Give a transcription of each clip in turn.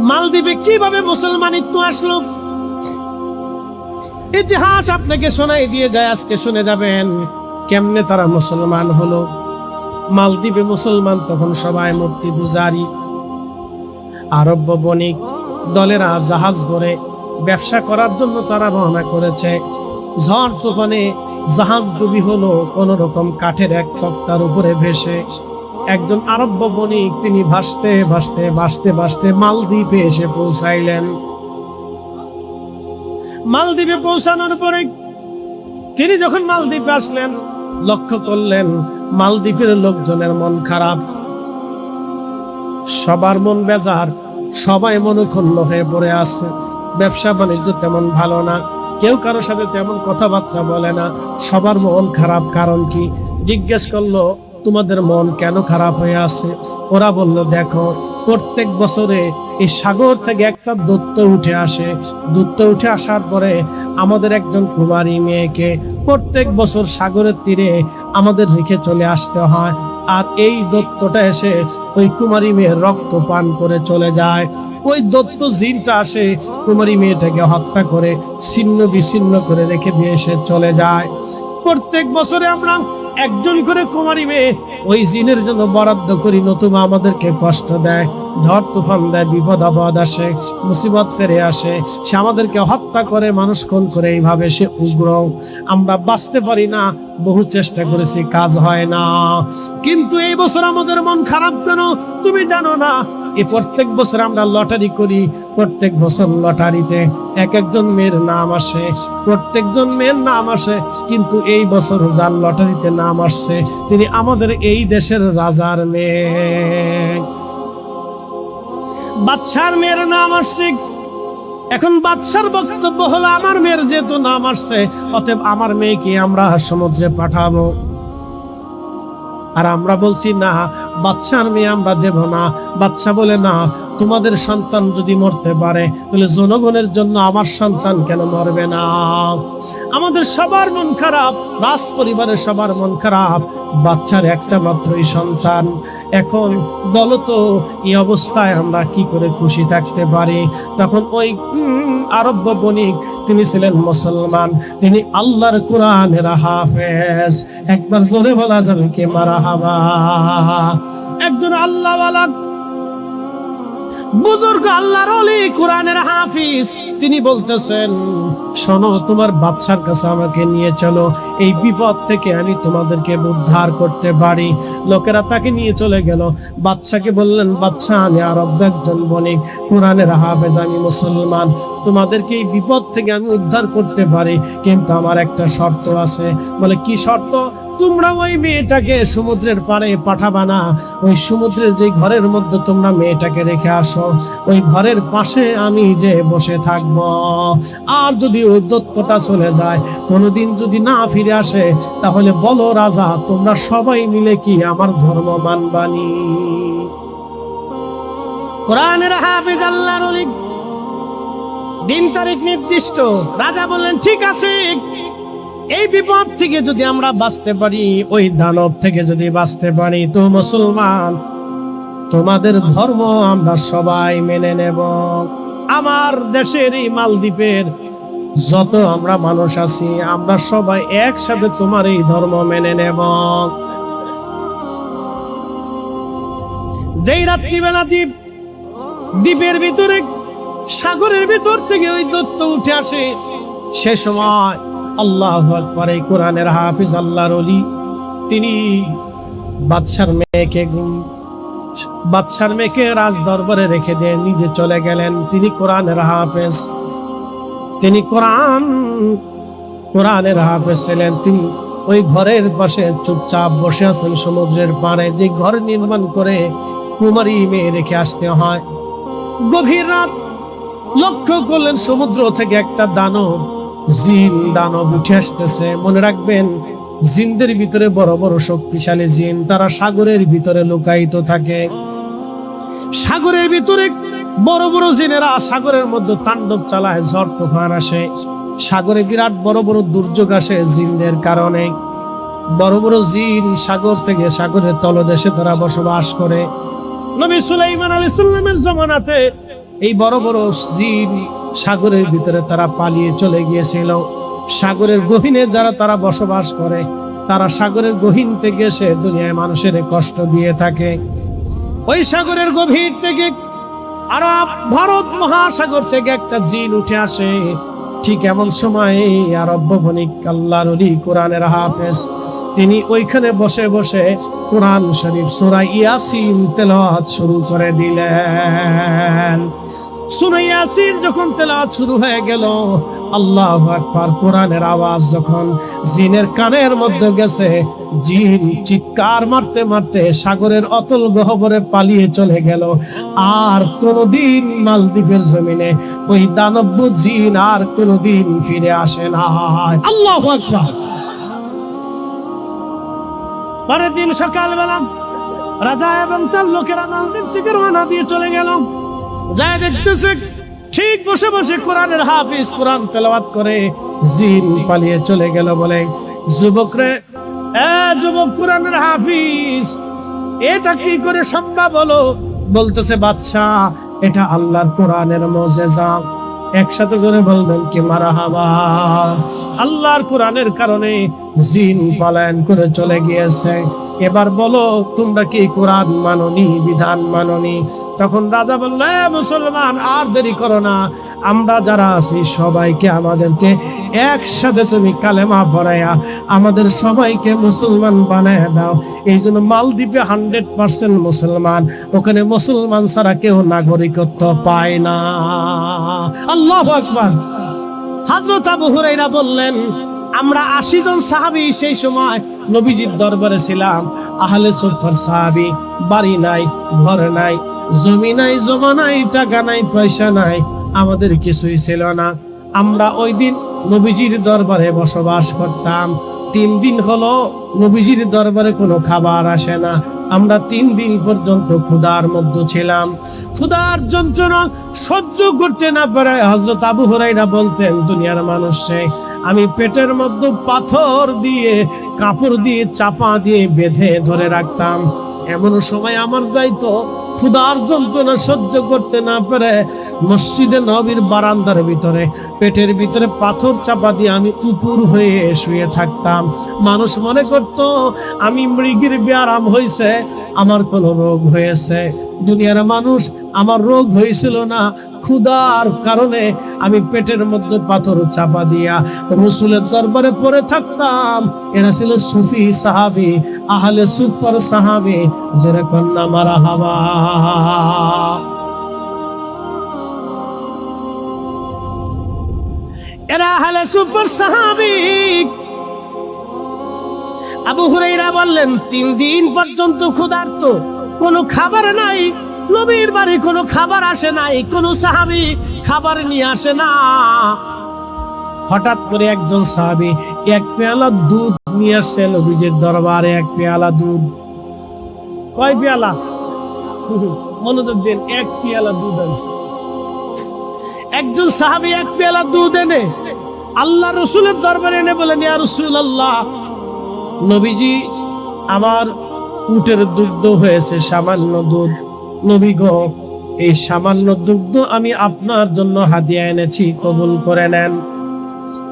মালদ্বীপে কিভাবে মুসলমানিত্ব আসলো ইতিহাস আপনাকে শোনাই দিয়ে যায়। আজকে শুনে যাবেন কেমনে তারা মুসলমান হলো। মালদ্বীপে মুসলমান তখন সবাই মূর্তি পূজারী। আরব বণিক দলেরা জাহাজ করে ব্যবসা করার জন্য তারা রওনা করেছে। ঝড় তুফানে জাহাজ ডুবি হলো কোন রকম কাঠের এক তক্তার উপরে ভেসে। একজন আরব বণিক তিনি ভাসতে ভাসতে ভাসতে ভাসতে মালদ্বীপে এসে পৌঁছাইলেন। মালদ্বীপে পৌঁছানোর পরে তিনি যখন মালদ্বীপে আসলেন, লক্ষ্য করলেন মালদ্বীপের লোকজনের মন খারাপ, সবার মন বেজার, সবাই মনক্ষুণ্ণ হয়ে পড়ে আছে। ব্যবসা বাণিজ্য তেমন ভালো না, কেউ কারোর সাথে তেমন কথাবার্তা বলে না, সবার মন খারাপ। কারণ কি? জিজ্ঞেস করলো তোমাদের মন কেন খারাপ হয়ে আছে? ওরা বলল দেখো, প্রত্যেক বছরে এই সাগর থেকে একটা দূত উঠে আসে। দূত উঠে আসার পরে আমাদের একজন কুমারী মেয়েকে প্রত্যেক বছর সাগরের তীরে আমাদের রেখে চলে আসতে হয়। আর এই দত্তটা এসে ওই কুমারী মেয়ের রক্ত পান করে চলে যায়। ওই দত্ত জিনটা আসে কুমারী মেয়েটাকে হত্যা করে ছিন্ন বিচ্ছিন্ন করে রেখে দিয়ে এসে চলে যায়। প্রত্যেক বছরে আমরা একজন করে কুমারী মেয়ে ওই জিনের জন্য বরাদ্দ করি, নতুবা আমাদেরকে কষ্ট দেয়, ঝড় তুফান দেয়, বিপদ আপদ আসে, মুসিবত ফিরে আসে, সে আমাদেরকে হত্যা করে, মানুষ খুন করে। এইভাবে সে উগ্র। আমরা বাঁচতে পারি না, বহু চেষ্টা করেছি, কাজ হয় না। কিন্তু এই বছর আমাদের মন খারাপ কেন তুমি জানো না? এই প্রত্যেক বছর আমরা লটারি করি, প্রত্যেক বছর লটারিতে এক একজন মেয়ের নাম আসে, প্রত্যেকজন মেয়ের নাম আসে। কিন্তু এই বছর যার লটারিতে নাম আসছে তিনি আমাদের এই দেশের রাজার মেয়ে, বাদশার মেয়ের নাম আসছে। এখন বাদশার বক্তব্য হলো আমার মেয়ের যেহেতু নাম আসছে, অতএব আমার মেয়েকে আমরা সমুদ্রে পাঠাবো। আর আমরা বলছি না, বাদশার মেয়ে আমরা দেব না। বাদশা বলে না, তোমাদের সন্তান যদি মরতে পারে তাহলে জনগণের জন্য আমার সন্তান কেন মরবে না? আমাদের সবার মন খারাপ, রাজ পরিবারের সবার মন খারাপ, বাচ্চার একটা মাত্রই সন্তান। এখন বলো তো এই অবস্থায় আমরা কি করে খুশি থাকতে পারি? তখন ওই আরব বণিক তিনি ছিলেন মুসলমান, তিনি আল্লাহর কোরআনের হাফেজ। একবার জোরে বলা যাবে কি মারহাবা? একজন আল্লাহওয়ালা বুজুর্গ আল্লাহর ওলি, কোরআনের হাফিজ, তিনি বলতেছেন শোনো, তোমার বাদশার কাছে আমাকে নিয়ে চলো, এই বিপদ থেকে আমি তোমাদেরকে উদ্ধার করতে পারি। লোকেরা তাকে নিয়ে চলে গেল। বাদশাকে বললেন, বাদশা আমি আরব একজন বণিক, কোরআনের হাফেজ, আমি মুসলমান, তোমাদেরকে এই বিপদ থেকে আমি উদ্ধার করতে পারি, কিন্তু আমার একটা শর্ত আছে। বলে কি শর্ত? তোমরা ওই মেয়েটাকে সমুদ্রের পাড়ে পাঠাবা না, ওই সমুদ্রের যে ঘরের মধ্যে তোমরা মেয়েটাকে রেখে আসো, ওই ঘরের পাশে আমি যে বসে থাকব। আর যদি ওই দত্তটা চলে যায়, কোনোদিন যদি না ফিরে আসে, তাহলে বলো রাজা, তোমরা সবাই মিলে কি আমার ধর্ম মানবানি? কোরআনের হাফেজ আল্লাহর ওলি, দিন তারিখ নির্দিষ্ট। রাজা বললেন ঠিক আছে, এই বিপদ থেকে যদি আমরা বাঁচতে পারি, ওই দানব থেকে যদি বাঁচতে পারি, তো মুসলমান তোমাদের ধর্ম আমরা সবাই মেনে নেব। আমার দেশের এই মালদ্বীপের যত আমরা মানুষ আছি, আমরা সবাই একসাথে তোমার এই ধর্ম মেনে নেব। যেই রাত্রিবেলা দ্বীপের ভিতরে সাগরের ভিতর থেকে ওই দত্ত উঠে আসে, সে সময় আল্লাহু আকবার, এই কোরআনের হাফিজ আল্লাহর ওলি তিনি বাদশার মেয়েকে রাজ দরবারে রেখে দিয়ে নিজে চলে গেলেন। তিনি কোরআনের হাফেজ, তিনি কোরআনের হাফেজ ছিলেন। তিনি ওই ঘরের পাশে চুপচাপ বসে আছেন সমুদ্রের পাড়ে, যে ঘর নির্মাণ করে কুমারী মেয়ে রেখে আসতে হয়। গভীর রাত, লক্ষ্য করলেন সমুদ্র থেকে একটা জিন দানব উঠে আসতেছে। মনে রাখবেন, জিনদের ভিতরে বড় বড় শক্তিশালী জিন, তারা সাগরের ভিতরে লুকায়িত থাকে। সাগরের ভিতরে বড় বড় জিনেরা সাগরের মধ্যে তাণ্ডব চালায়, ঝড় তুফান আসে, সাগরে বিরাট বড় বড় দুর্যোগ আসে জিনদের কারণে। বড় বড় জিন সাগর থেকে সাগরের তলদেশে তারা বসবাস করে। নবী সুলাইমান আলাইহিস সালামের জামানাতে এই বড় বড় জিন সাগরের ভিতরে তারা পালিয়ে চলে গিয়েছিল। সাগরের গহীনে যারা তারা বসবাস করে, তারা সাগরের গহীন থেকে এসে দুনিয়ায় মানুষের কষ্ট দিয়ে থাকে। ওই সাগরের গভীর থেকে আরব ভারত মহাসাগর থেকে একটা জিন উঠে আসে। ঠিক এমন সময় আরব বণিক আল্লাহর ওলি কোরআনের হাফেজ তিনি ওইখানে বসে বসে কোরআন শরীফ সূরা ইয়াসিন তেলাওয়াত শুরু করে দিলেন। সূরা ইয়াসিন যখন তেলাওয়াত শুরু হয়ে গেল, আল্লাহু আকবার, কোরআনের আওয়াজ যখন জিনের কানের মধ্যে গেছে, জিন চিৎকার মারতে মারতে সাগরের অতল গহ্বরে পালিয়ে চলে গেল। আর কোনদিন মালদ্বীপের জমিনে ওই দানব জিন আর কোনদিন ফিরে আসে না। আল্লাহু আকবার। পরের দিন সকালবেলা রাজা এবং তার লোকেরা মালদ্বীপ থেকে রওনা দিয়ে চলে গেল। যায় দেখতেছে ঠিক বসে বসে কোরআনের হাফিজ কোরআন তেলাওয়াত করে জিন পালিয়ে চলে গেল। বলে, যুবক রে, যুবক কোরআনের হাফিজ, এটা কি করে সম্ভব হলো? বলতেছে, বাদশাহ, এটা আল্লাহর কোরআনের মুজিজা। একসাথে জোরে বলবেন কি মারহাবা। আল্লাহর কোরআনের কারণে জিন পলায়ন করে চলে গিয়েছে। এবার বলো, তোমরা কি কোরআন মাননি, বিধান মাননি? তখন রাজা বলল, মুসলমান, আর দেরি করো না, আমরা যারা আছি সবাইকে আমাদেরকে একসাথে তুমি কালেমা পড়াইয়া আমাদের সবাইকে মুসলমান বানায় দাও। এই জন্য মালদ্বীপে 100% মুসলমান, ওখানে মুসলমান ছাড়া কেউ নাগরিকত্ব পায় না। আল্লাহু আকবার। হযরত আবু হুরায়রা বললেন, আমরা 80 জন সাহাবী সেই সময় নবীজির দরবারে ছিলাম। আহলে সুফার সাহাবী, বাড়ি নাই, ঘর নাই, জমি নাই, জমা নাই, টাকা নাই, পয়সা নাই, আমাদের কিছুই ছিল না। আমরা ওই দিন নবীজির দরবারে বসবাস করতাম। 3 দিন হলো নবীজির দরবারে কোনো খাবার আসে না। আমরা 3 দিন পর্যন্ত ক্ষুধার মধ্যে ছিলাম। ক্ষুধার যন্ত্রণা সহ্য করতে না পারে হযরত আবু হুরায়রা বলতেন, দুনিয়ার মানুষে আমি পেটের মধ্যে পাথর দিয়ে, কাপড় দিয়ে চাপা দিয়ে বেঁধে ধরে রাখতাম। এমন সময় আমার যাইতো ক্ষুধার যন্ত্রণা সহ্য করতে না পারে মসজিদে নবীর বারান্দার ভিতরে পেটের ভিতরে পাথর চাপা দিয়ে আমি উপর হয়ে শুয়ে থাকতাম। মানুষ মনে করত আমি মৃগীর ব্যারাম হয়েছে, আমার কোন রোগ হয়েছে। দুনিয়ার মানুষ, আমার রোগ হয়েছিল না, ক্ষুধার কারণে আমি পেটের মধ্যে পাথর চাপা দিয়া রাসূলের দরবারে পড়ে থাকতাম। এরা ছিল সুফি সাহাবী, আহলে সুফার সাহাবী, যেরকম না মারহাবা। এরা আহলে সুফার সাহাবী। আবু হুরায়রা বললেন, 3 দিন পর্যন্ত ক্ষুধার্ত, কোনো খাবার নাই, নবীর বাড়ি কোনো খাবার আসে নাই, কোন সাহাবী খাবার নিয়ে আসে না। হঠাৎ করে একজন সাহাবী 1 পেয়ালা দুধ নিয়ে আসে নবীজির দরবারে। 1 পেয়ালা দুধ। কয় পেয়ালা? মনোযোগ দিন, 1 পেয়ালা দুধ আনছে। একজন সাহাবী 1 পেয়ালা দুধ এনে আল্লাহ রাসূলের দরবারে এনে বলেন, ইয়া রাসূলুল্লাহ, নবীজি, আমার উটের দুগ্ধ হয়েছে সামান্য দুধ। নবী গো, এই সামান্য দুগ্ধ আমি আপনার জন্য হাদিয়া এনেছি, কবুল করে নেন।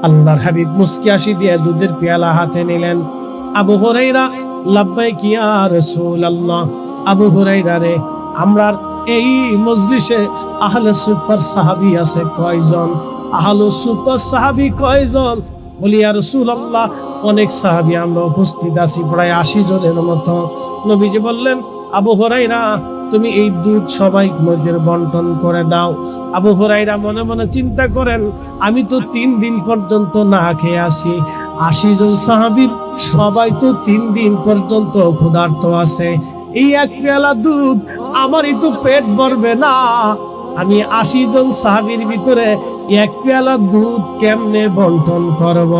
আল্লাহর হাবিব মুস্কি হাসি দিয়ে দুধের পেয়ালা হাতে নিলেন। আবু হুরায়রা, লাব্বাইক ইয়া রাসূলুল্লাহ। আবু হুরায়রা রে, আমরা এই মজলিসে আহলে সুফার সাহাবী আছে কয়জন? আহলে সুফার সাহাবী কয়জন? বলি, ইয়া রাসূলুল্লাহ, অনেক সাহাবী আমরা উপস্থিত আছি, প্রায় 80 জনের মতো। নবীজি বললেন, আবু হুরায়রা, তুমি এই দুধ সবাই মধ্যে বন্টন করে দাও। আবু হুরায়রা মনে মনে চিন্তা করেন, আমি তো 3 দিন পর্যন্ত না খেয়ে আছি, 80 জন সাহাবীর সবাই তো 3 দিন পর্যন্ত ক্ষুধার্ত আছে, এই 1 পেয়ালা দুধ আমারই তো পেট ভরবে না। আমি 80 জন সাহাবীর ভিতরে 1 পেয়ালা দুধ কেমনে বন্টন করব?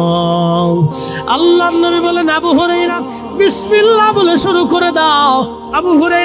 আল্লাহর নবী বলেন, আবু হুরায়রা, বিসমিল্লাহ বলে শুরু করে দাও। আবু হুরায়রা